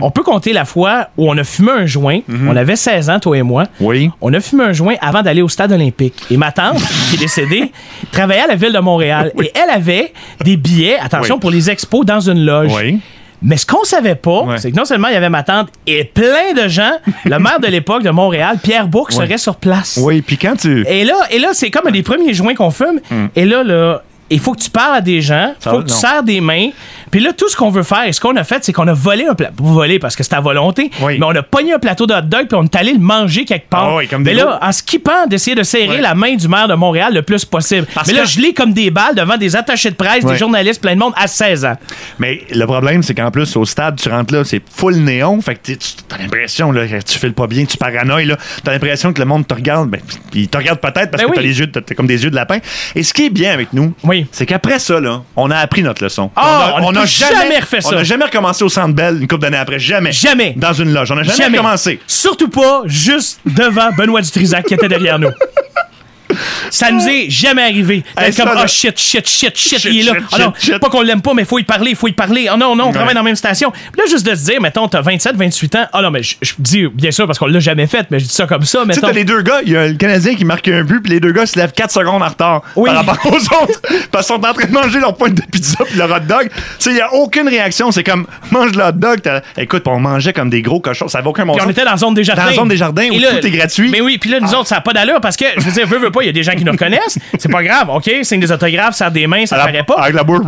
On peut compter la fois où on a fumé un joint. On avait 16 ans, toi et moi. Oui. On a fumé un joint avant d'aller au stade olympique. Et ma tante, qui est décédée, travaillait à la ville de Montréal. Oui. Et elle avait des billets, attention, pour les expos dans une loge. Oui. Mais ce qu'on savait pas, c'est que non seulement il y avait ma tante et plein de gens, le maire de l'époque de Montréal, Pierre Bourque, serait sur place. Oui, puis quand tu... Et là c'est comme un des premiers joints qu'on fume. Et là, il faut que tu parles à des gens, il faut que tu serres des mains. Puis là, tout ce qu'on veut faire, et ce qu'on a fait, c'est qu'on a volé un plateau. Pas volé parce que c'était à volonté, mais on a pogné un plateau de hot dog puis on est allé le manger quelque part. Ah oui, comme mais des là, en skippant, d'essayer de serrer la main du maire de Montréal le plus possible. Mais là, je l'ai comme des balles devant des attachés de presse, des journalistes, plein de monde à 16 ans. Mais le problème, c'est qu'en plus, au stade, tu rentres là, c'est full néon. Fait que tu as l'impression là, que tu files pas bien, tu paranoïes. Tu as l'impression que le monde te regarde. Ben, il te regarde peut-être parce que t'as comme des yeux de lapin. Et ce qui est bien avec nous, c'est qu'après ça, là, on a appris notre leçon. On n'a jamais refait ça. On n'a jamais recommencé au Centre Bell une couple d'années après. Jamais. Jamais. Dans une loge. On n'a jamais recommencé. Surtout pas juste devant Benoît Dutrisac qui était derrière nous. Ça nous est jamais arrivé. D'être comme, shit, il est là. Non, pas qu'on l'aime pas, mais faut y parler. Oh non, on travaille dans la même station. Puis là, juste de se dire, mettons, t'as 27, 28 ans. Ah non, mais je dis, bien sûr, parce qu'on l'a jamais fait, mais je dis ça comme ça. Tu sais, t'as les deux gars, il y a le Canadien qui marque un but, puis les deux gars se lèvent 4 secondes en retard par rapport aux autres. Parce qu'ils sont en train de manger leur pointe de pizza puis leur hot dog. Tu sais, il n'y a aucune réaction. C'est comme, mange le hot dog. Écoute, on mangeait comme des gros cochons. Ça avait aucun bon sens. On était dans la zone des jardins. Dans la zone des jardins où tout est gratuit. Mais oui, puis là, nous autres, ça n'a pas d'allure parce que, je veux dire, veux pas, il y a des gens qui nous reconnaissent. C'est pas grave, OK? Signe des autographes, serre des mains, ça paraît pas. Avec la bouche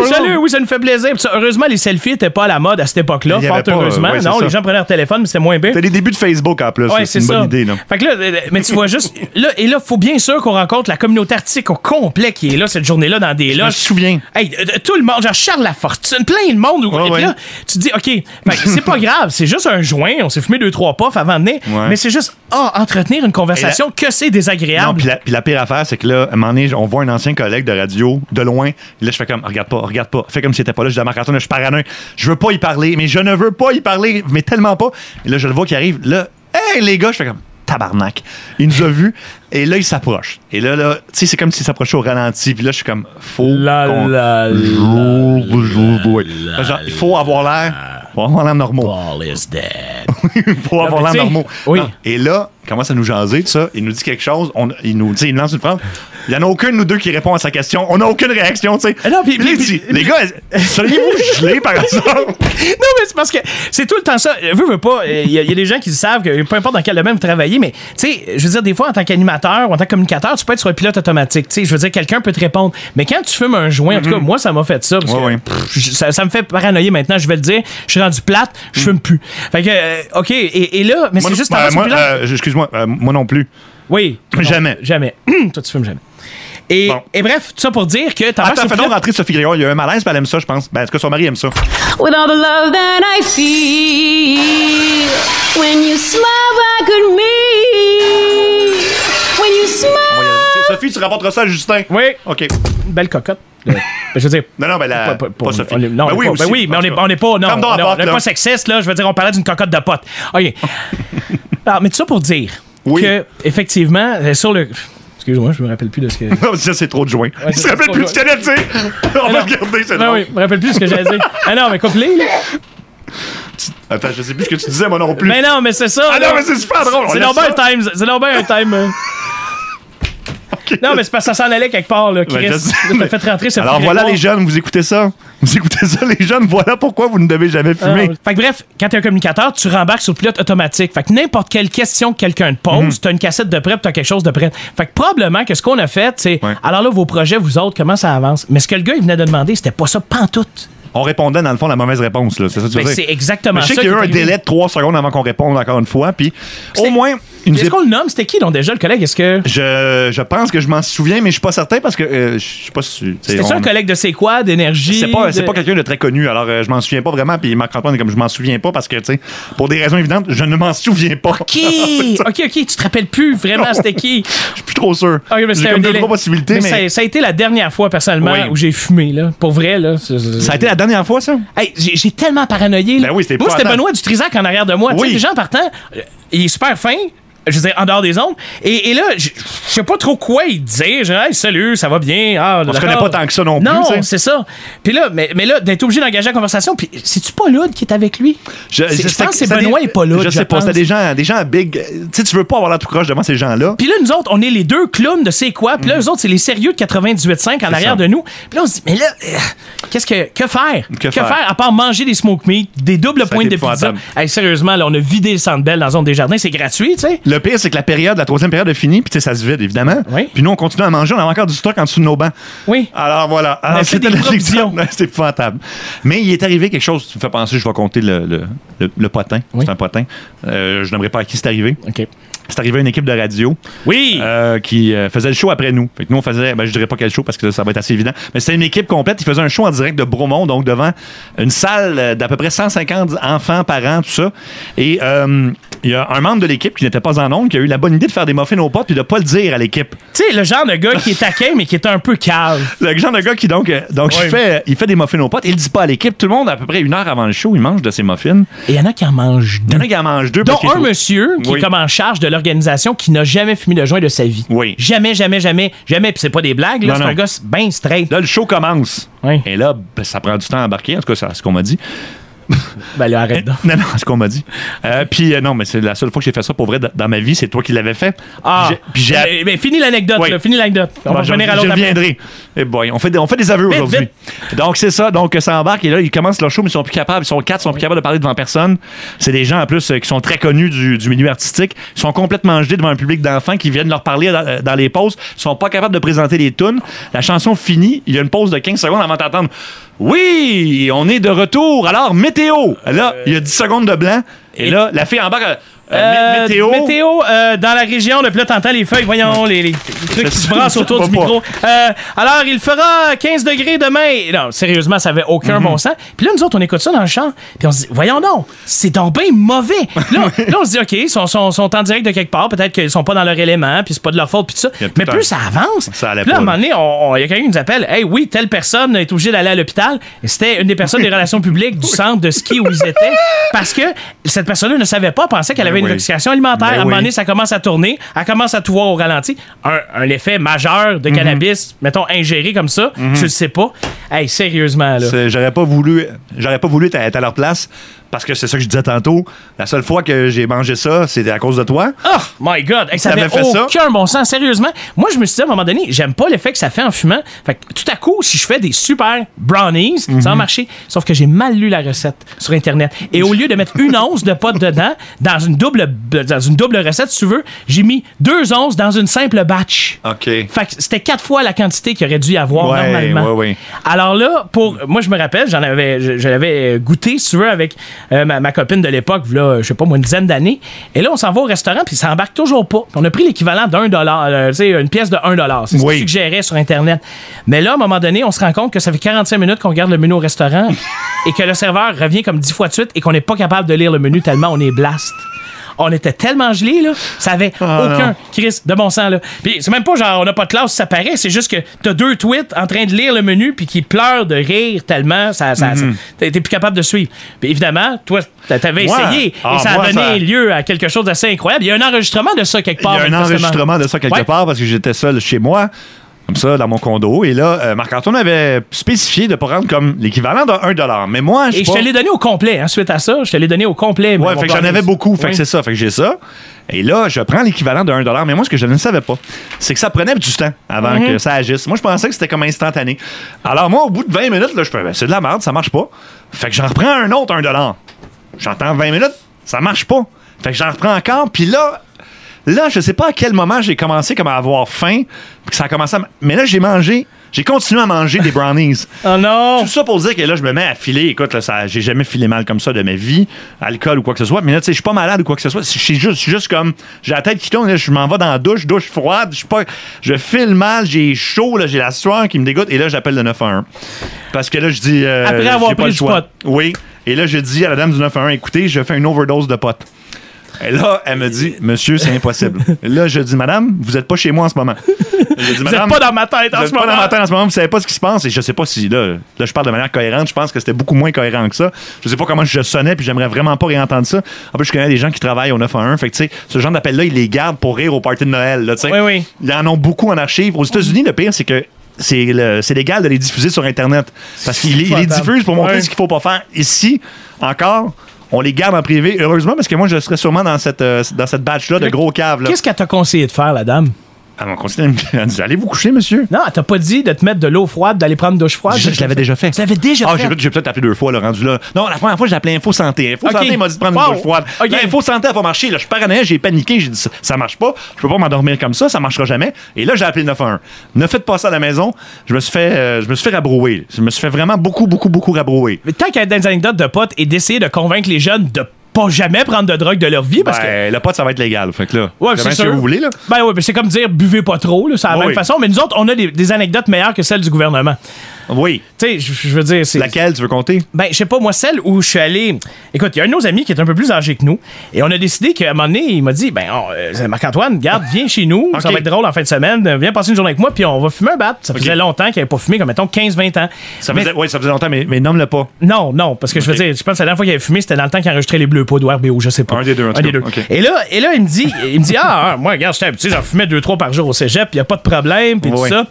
salut, oui, ça nous fait plaisir. Heureusement, les selfies n'étaient pas à la mode à cette époque-là, fort heureusement. Non, les gens prenaient leur téléphone, mais c'était moins bien. C'était les débuts de Facebook en plus. C'est une bonne idée. Là. Fait que là, mais tu vois juste, là, faut bien sûr qu'on rencontre la communauté artistique au complet qui est là cette journée-là dans des loges. Je me souviens. Hey, tout le monde, genre Charles Lafortune, plein de monde. Et puis là, tu te dis, OK, c'est pas grave, c'est juste un joint, on s'est fumé 2-3 puffs avant de venir, mais c'est juste, entretenir une conversation, que c'est désagréable. Puis la pire affaire, c'est que là, à un moment donné, on voit un ancien collègue de radio de loin. Et là, je fais comme, regarde pas. Fais comme s'il était pas là. Je dis à Marc-Antoine, je suis paranoïa. Je veux pas y parler, mais je ne veux pas y parler, mais tellement pas. Et là, je le vois qui arrive. Là, hey, les gars, je fais comme, tabarnak. Il nous a vus. Et là, il s'approche. Et là, tu sais, c'est comme s'il s'approchait au ralenti. Puis là, je suis comme, il faut avoir l'air. Faut avoir l'air normaux. Paul is dead. Faut avoir l'air normaux. Oui. Et là, il commence à nous jaser, tout ça. Il nous dit quelque chose. Il nous lance une phrase. Il n'y en a aucun de nous deux qui répond à sa question. On n'a aucune réaction, tu sais. Non, puis il dit, les gars, seriez-vous gelés par hasard? Non, mais c'est parce que c'est tout le temps ça. Veux pas. Il y a des gens qui savent que peu importe dans quel domaine vous travaillez, mais tu sais, je veux dire, des fois, en tant qu'animateur ou en tant que communicateur, tu peux être sur un pilote automatique. Tu sais, je veux dire, quelqu'un peut te répondre. Mais quand tu fumes un joint, en tout cas, moi, ça m'a fait ça. Parce que, ça me fait paranoïer maintenant, je vais le dire. Je suis rendu plate, je fume plus. Fait que, OK, et là, mais c'est juste excuse-moi, moi non plus. Oui. Jamais. Jamais. Toi, tu fumes jamais. Et bref, tout ça pour dire que attends, fais donc rentrer Sophie Grégoire. Il y a un malaise, puis elle aime ça, je pense. Ben, en tout cas, son mari aime ça. With all the love that I feel when you smile back at me. When you smile. Sophie, tu rapporteras ça à Justin. Oui. OK. Belle cocotte. Ben, je veux dire. Non, ben pas Sophie. Non, oui, aussi, oui, mais on n'est pas. Non, on n'est pas sexiste, là. Je veux dire, on parlait d'une cocotte de pote. OK. Alors, mais tout ça pour dire que, effectivement, sur le. Excuse-moi, je me rappelle plus de ce que. Non, ça, c'est trop de joints. Ouais, il se rappelle plus de ce qu'elle a dit. On va regarder, c'est drôle. Oui, je me rappelle plus de ce que j'allais dire. Ah non, mais coupe-les, là. Attends, je sais plus ce que tu disais, moi non plus. Mais non, mais c'est ça. Ah non, mais c'est super drôle. C'est normal un time. Okay. Non, mais c'est parce que ça s'en allait quelque part, là. Chris, t'as fait rentrer ce Alors voilà, les jeunes, vous écoutez ça. Vous écoutez ça, les jeunes. Voilà pourquoi vous ne devez jamais fumer. Fait que bref, quand t'es un communicateur, tu rembarques sur le pilote automatique. Fait que n'importe quelle question que quelqu'un te pose, t'as une cassette de prêt pis t'as quelque chose de prêt. Fait que probablement que ce qu'on a fait, c'est alors là, vos projets, vous autres, comment ça avance? Mais ce que le gars, il venait de demander, c'était pas ça pantoute. On répondait, dans le fond, la mauvaise réponse. Là. C'est ça que tu veux dire? C'est exactement ça. Je sais qu'il y a eu un délai de 3 secondes avant qu'on réponde encore une fois. Puis au moins. Est-ce qu'on le nomme? C'était qui, donc, déjà, le collègue? Est-ce que. Je pense que je m'en souviens, mais je suis pas certain parce que je suis pas sûr. C'était ça un collègue de C'est quoi, d'énergie? C'est pas quelqu'un de très connu. Alors, je m'en souviens pas vraiment. Puis Marc-Antoine est comme je m'en souviens pas parce que, tu sais, pour des raisons évidentes, je ne m'en souviens pas. OK. OK. Tu te rappelles plus vraiment c'était qui? Je suis plus trop sûr. Okay, j'ai comme 2-3 possibilités. Mais ça a été la dernière fois, personnellement, où j'ai fumé, là. Pour vrai, là. Ça a été la dernière fois, ça? Hey, j'ai tellement paranoïé. Ben oui, c'était Moi, c'était Benoît Dutrisac en arrière de moi. Tu sais, les gens partant, il est super fin. je veux dire, en dehors des ondes. Et là, je sais pas trop quoi il disait. Je dis, hey, salut, ça va bien. Ah, On se connaît pas tant que ça non plus. Non, c'est ça. Puis là, mais là, d'être obligé d'engager la conversation, puis c'est-tu pas Loud qui est avec lui? Je pense que c'est Benoît et pas Loud. Je sais pas, c'était des gens big. Tu sais, tu veux pas avoir la tout croche devant ces gens-là. Puis là, nous autres, on est les deux clowns de c'est quoi. Puis là, eux autres, c'est les sérieux de 98.5 en arrière de nous. Puis là, on se dit, mais là, que faire? Que faire à part manger des smoke meat, des doubles pointes de pizza? Hey, sérieusement, là, on a vidé le Centre Bell dans la zone des jardins. C'est gratuit, tu sais. Le pire, c'est que la troisième période est finie, puis ça se vide, évidemment. Oui. Puis nous, on continue à manger, on a encore du stock en dessous de nos bancs. Oui. Alors voilà. Alors, c'était c'était épouvantable. Mais il est arrivé quelque chose, tu me fais penser, je vais compter le potin. Oui. C'est un potin. Je n'aimerais pas à qui c'est arrivé. OK. C'est arrivé à une équipe de radio qui faisait le show après nous. Fait que nous, on faisait, je dirais pas quel show parce que ça va être assez évident, mais c'était une équipe complète. Ils faisaient un show en direct de Bromont, donc devant une salle d'à peu près 150 enfants, parents, tout ça. Et il y a un membre de l'équipe qui n'était pas en ondes qui a eu la bonne idée de faire des muffins aux potes puis de pas le dire à l'équipe. Tu sais, le genre de gars qui est taquin mais qui est un peu cave. Le genre de gars qui donc il fait des muffins aux potes. Il le dit pas à l'équipe. Tout le monde, à peu près une heure avant le show, il mange de ses muffins. Et il y en a qui en mangent deux. Il y en a qui en mangent deux. Dont un monsieur qui est comme en charge de l'organisation qui n'a jamais fumé de joint de sa vie. Oui. Jamais. Puis c'est pas des blagues, là. C'est un gars bien straight. Là, le show commence. Oui. Et là, ça prend du temps à embarquer. En tout cas, c'est ce qu'on m'a dit. Ben là, arrête donc. Non, c'est ce qu'on m'a dit. Puis non, mais c'est la seule fois que j'ai fait ça pour vrai dans ma vie. C'est toi qui l'avais fait. Ah, mais finis l'anecdote. Oui. Là, finis l'anecdote. On va revenir à l'autre. Je reviendrai. Et boy, on fait des aveux aujourd'hui. Donc c'est ça. Donc ça embarque et là ils commencent leur show, mais ils sont plus capables. Ils sont quatre, ils sont plus capables de parler devant personne. C'est des gens en plus qui sont très connus du milieu artistique. Ils sont complètement gelés devant un public d'enfants qui viennent leur parler dans les pauses. Ils sont pas capables de présenter les tunes. La chanson finit. Il y a une pause de 15 secondes avant d'entendre. Oui, on est de retour. Alors, météo. Là, il y a 10 secondes de blanc. Et là, la fille en bas, météo. Météo dans la région. Puis là, t'entends les feuilles, voyons, les trucs qui se brassent autour du micro. Alors, il fera 15 degrés demain. Non, sérieusement, ça avait aucun bon sens. Puis là, nous autres, on écoute ça dans le champ. Puis on se dit, voyons donc, c'est donc bien mauvais. Là, on se dit, OK, ils sont en direct de quelque part. Peut-être qu'ils sont pas dans leur élément, puis c'est pas de leur faute, puis tout ça. Mais plus ça avance. Ça allait puis là, à un pas, moment donné, il y a quelqu'un qui nous appelle. Hey, oui, telle personne est obligée d'aller à l'hôpital. Et c'était une des personnes des relations publiques du centre de ski où ils étaient. Parce que cette personne-là ne savait pas, pensait qu'elle avait une intoxication alimentaire. À un moment donné, ça commence à tourner. Elle commence à tout voir au ralenti. Un effet majeur de cannabis, mettons, ingéré comme ça, tu le sais pas. Hey, sérieusement, là. J'aurais pas voulu être à leur place. Parce que c'est ça que je disais tantôt. La seule fois que j'ai mangé ça, c'était à cause de toi. Oh my God! Hey, ça avait aucun bon sens. Sérieusement, moi, je me suis dit à un moment donné, j'aime pas l'effet que ça fait en fumant. Fait que tout à coup, si je fais des super brownies, ça va marcher. Sauf que j'ai mal lu la recette sur Internet. Et au lieu de mettre une once de pot dedans, dans une double recette, si tu veux, j'ai mis 2 onces dans une simple batch. OK. Fait que c'était 4 fois la quantité qu'il aurait dû y avoir normalement. Ouais. Alors là, moi, je me rappelle, je l'avais goûté, si tu veux, avec ma copine de l'époque, là, je sais pas moi, une dizaine d'années. Et là, on s'en va au restaurant, puis ça embarque toujours pas. On a pris l'équivalent d'$1, tu sais, une pièce de $1. C'est ce qu'il suggérait sur Internet. Mais là, à un moment donné, on se rend compte que ça fait 45 minutes qu'on regarde le menu au restaurant et que le serveur revient comme 10 fois de suite et qu'on n'est pas capable de lire le menu tellement on est blast. On était tellement gelés, là. Ça avait aucun Chris de bon sens, là. Puis c'est même pas genre, on n'a pas de classe, ça paraît. C'est juste que t'as 2 tweets en train de lire le menu puis qui pleurent de rire tellement, t'es plus capable de suivre. Puis évidemment, toi, t'avais essayé et ça a donné lieu à quelque chose d'assez incroyable. Il y a un enregistrement de ça quelque part. Il y a un enregistrement de ça quelque part parce que j'étais seul chez moi. Comme ça, dans mon condo. Et là, Marc-Antoine avait spécifié de ne pas rendre comme l'équivalent de $1. Mais moi, je te l'ai donné au complet, hein, suite à ça. Je te l'ai donné au complet. Ouais, fait que j'en avais beaucoup. Fait que c'est ça. Fait que j'ai ça. Et là, je prends l'équivalent de $1. Mais moi, ce que je ne savais pas, c'est que ça prenait du temps avant que ça agisse. Moi, je pensais que c'était comme instantané. Alors, moi, au bout de 20 minutes, là, je fais, c'est de la merde, ça marche pas. Fait que j'en reprends un autre $1. J'entends 20 minutes, ça marche pas. Fait que j'en reprends encore. Puis là, je sais pas à quel moment j'ai commencé comme à avoir faim, puis que ça a commencé à... Mais là, j'ai continué à manger des brownies. Oh non! Tout ça pour dire que là, je me mets à filer. Écoute, là, j'ai jamais filé mal comme ça de ma vie, alcool ou quoi que ce soit. Mais là, tu sais, je suis pas malade ou quoi que ce soit. Je suis juste comme... J'ai la tête qui tourne, là, je m'en vais dans la douche froide. Je file mal, j'ai chaud, là, j'ai la sueur qui me dégoûte. Et là, j'appelle le 911. Parce que là, je dis... Après avoir pris du pot. Oui. Et là, je dis à la dame du 911, écoutez, je fais une overdose de pot. Et là, elle me dit, monsieur, c'est impossible. Et là, je dis, madame, vous n'êtes pas chez moi en ce moment. Je dis, Vous êtes pas dans ma tête en ce moment. Pas dans ma tête en ce moment, vous savez pas ce qui se passe. Et je sais pas si, là, je parle de manière cohérente. Je pense que c'était beaucoup moins cohérent que ça. Je sais pas comment je sonnais, puis j'aimerais vraiment pas réentendre ça. En plus, je connais des gens qui travaillent au 911. Fait que, tu sais, ce genre d'appel-là, ils les gardent pour rire au party de Noël, là, tu sais. Oui, oui. Ils en ont beaucoup en archive. Aux États-Unis, le pire, c'est que c'est légal de les diffuser sur Internet. Parce qu'ils les diffusent pour montrer ce qu'il faut pas faire. Ici, encore, on les garde en privé, heureusement, parce que moi, je serais sûrement dans cette batch-là de gros caves. Qu'est-ce qu'elle t'a conseillé de faire, la dame? Elle m'a continué à me dire, allez vous coucher, monsieur. Non, elle t'a pas dit de te mettre de l'eau froide, d'aller prendre une douche froide? Je l'avais déjà fait. Tu l'avais déjà fait? J'ai peut-être appelé 2 fois, le rendu là. Non, la première fois, j'ai appelé Info Santé. Info Santé m'a dit de prendre une douche froide. Là, Info Santé a pas marché. Là, je suis paranoïaque, j'ai paniqué. J'ai dit, ça marche pas. Je peux pas m'endormir comme ça marchera jamais. Et là, j'ai appelé 911. Ne faites pas ça à la maison. Je me suis fait rabrouer. Je me suis fait vraiment beaucoup rabrouer. Mais tant qu'à être dans des anecdotes de potes et d'essayer de convaincre les jeunes de pas jamais prendre de drogue de leur vie, parce que le pot, ça va être légal. Fait que là, c'est sûr. que vous voulez, là. Ben oui, mais c'est comme dire buvez pas trop, là, c'est la même façon. Mais nous autres, on a des anecdotes meilleures que celles du gouvernement. Oui. Tu sais, je veux dire, c'est. Laquelle tu veux compter? Ben, je sais pas, moi, celle où je suis allé. Écoute, il y a un de nos amis qui est un peu plus âgé que nous. Et on a décidé qu'à un moment donné, il m'a dit, Marc-Antoine, garde, viens chez nous. Ça va être drôle en fin de semaine. Viens passer une journée avec moi, puis on va fumer un bat. Ça faisait longtemps qu'il n'avait pas fumé, comme mettons 15-20 ans. Ça faisait longtemps, mais nomme-le pas. Non, parce que je veux dire, je pense que la dernière fois qu'il avait fumé, c'était dans le temps qu'il enregistrait les Bleus Pots ou RBO, je sais pas. Un des deux. Okay. Et là, il me dit, moi, regarde, j'étais habitué, j'en fumais 2-3 par jour au cégep, il n'y a pas de problème, puis tout ça.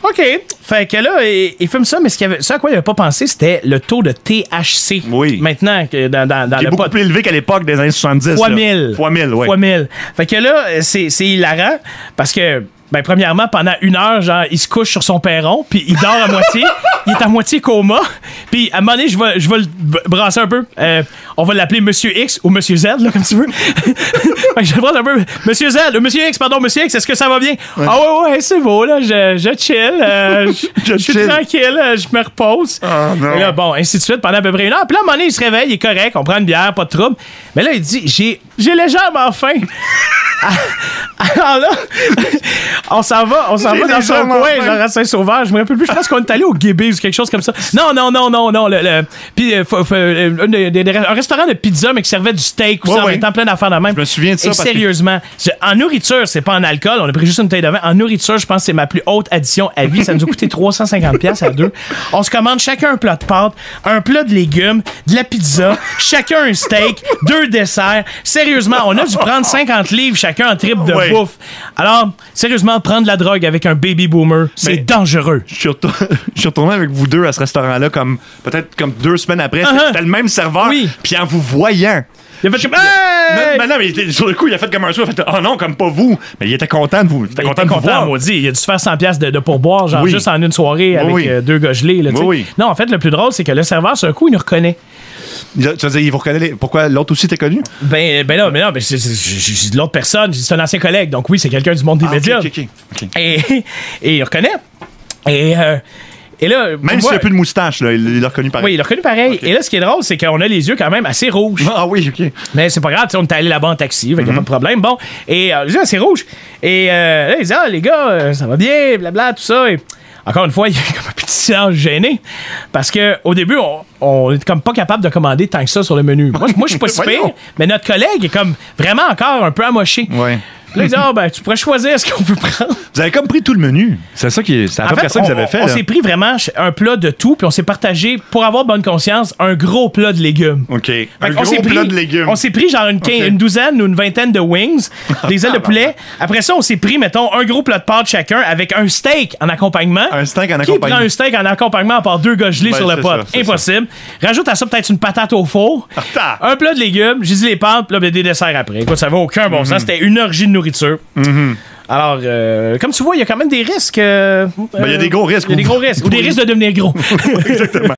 OK. Fait que là, il fume ça, mais ce à quoi il n'avait pas pensé, c'était le taux de THC. Oui. Maintenant, dans le beaucoup plus élevé qu'à l'époque des années 70. Fois 1000. Fois 1000, oui. Fois 1000. Fait que là, c'est hilarant parce que, premièrement, pendant 1 heure, genre, il se couche sur son perron, puis il dort à moitié. Il est à moitié coma. Puis à un moment donné, je vais le brasser un peu. On va l'appeler Monsieur X ou Monsieur Z, là, comme tu veux. Fait que je le brasse un peu. Monsieur Z, Monsieur X, est-ce que ça va bien? Ouais. Ah ouais, c'est beau, là, je chill. Je suis tranquille, je me repose. Oh, non. Et là, bon, ainsi de suite, pendant à peu près 1 heure. Puis là, à un moment donné, il se réveille, il est correct, on prend une bière, pas de trouble. Mais là, il dit, j'ai légèrement faim. Alors là, on s'en va dans son coin, genre à Saint-Sauveur. Je me rappelle plus, je pense qu'on est allé au Guébé ou quelque chose comme ça. Non. Puis un restaurant de pizza, mais qui servait du steak ou ça, en étant plein d'affaires de même. Je me souviens de ça. Et sérieusement, en nourriture, c'est pas en alcool, on a pris juste une taille de vin. En nourriture, je pense que c'est ma plus haute addition à vie. Ça nous a coûté 350$ à deux. On se commande chacun un plat de pâtes, un plat de légumes, de la pizza, chacun un steak, 2 desserts. Sérieusement, on a dû prendre 50 livres chacun en trip de bouffe. Alors, sérieusement, prendre de la drogue avec un baby boomer, c'est dangereux. Je suis retourné avec vous deux à ce restaurant-là, peut-être comme 2 semaines après. C'était le même serveur. Oui. Puis en vous voyant, il a fait comme hey! Non, mais sur le coup, il a fait comme un soir. Il a fait oh non, comme pas vous. Mais il était content de vous. Il était content de vous voir. Maudit. Il a dû se faire 100$ de pourboire, genre juste en une soirée avec 2 gars gelés. Là, non, en fait, le plus drôle, c'est que le serveur, sur un coup, il nous reconnaît. Tu veux dire, il vous reconnaît. Pourquoi l'autre aussi t'es connu? Ben non, c'est l'autre personne. C'est un ancien collègue. Donc oui, c'est quelqu'un du monde des médias. OK. Et il reconnaît. Et là, même s'il n'y a plus de moustache, là, il l'a reconnu pareil. Oui, il l'a reconnu pareil. Okay. Et là, ce qui est drôle, c'est qu'on a les yeux quand même assez rouges. Ah oui, OK. Mais c'est pas grave, on est allé là-bas en taxi, fait qu'il n'y a pas de problème. Bon, et les yeux assez rouges. Et là, il dit les gars, ça va bien, blabla, tout ça. Et encore une fois, il y a comme un petit silence gêné. Parce qu'au début, on est comme pas capable de commander tant que ça sur le menu. Moi je suis pas si pire, mais notre collègue est comme vraiment encore un peu amoché. Ouais. Là, il dit, tu pourrais choisir ce qu'on veut prendre. Vous avez comme pris tout le menu. C'est ça qui est. C'est à peu près ça que vous avez fait. On s'est pris vraiment un plat de tout, puis on s'est partagé, pour avoir bonne conscience, un gros plat de légumes. OK. Un gros plat de légumes. On s'est pris genre une douzaine ou une vingtaine de wings, des ailes de poulet. Après ça, on s'est pris, mettons, un gros plat de pâtes chacun avec un steak en accompagnement. Un steak en accompagnement. Qui prend un steak en accompagnement à part 2 gars gelés sur le pot? Impossible. Rajoute à ça peut-être une patate au four, un plat de légumes, j'ai dit les pâtes, puis là, des desserts après. Écoute, ça va aucun bon sens. C'était une orgie de nourriture. Alors, comme tu vois, il y a quand même des risques. Il y a des gros risques. Il y a des gros risques. Ou des risques de devenir gros. Exactement.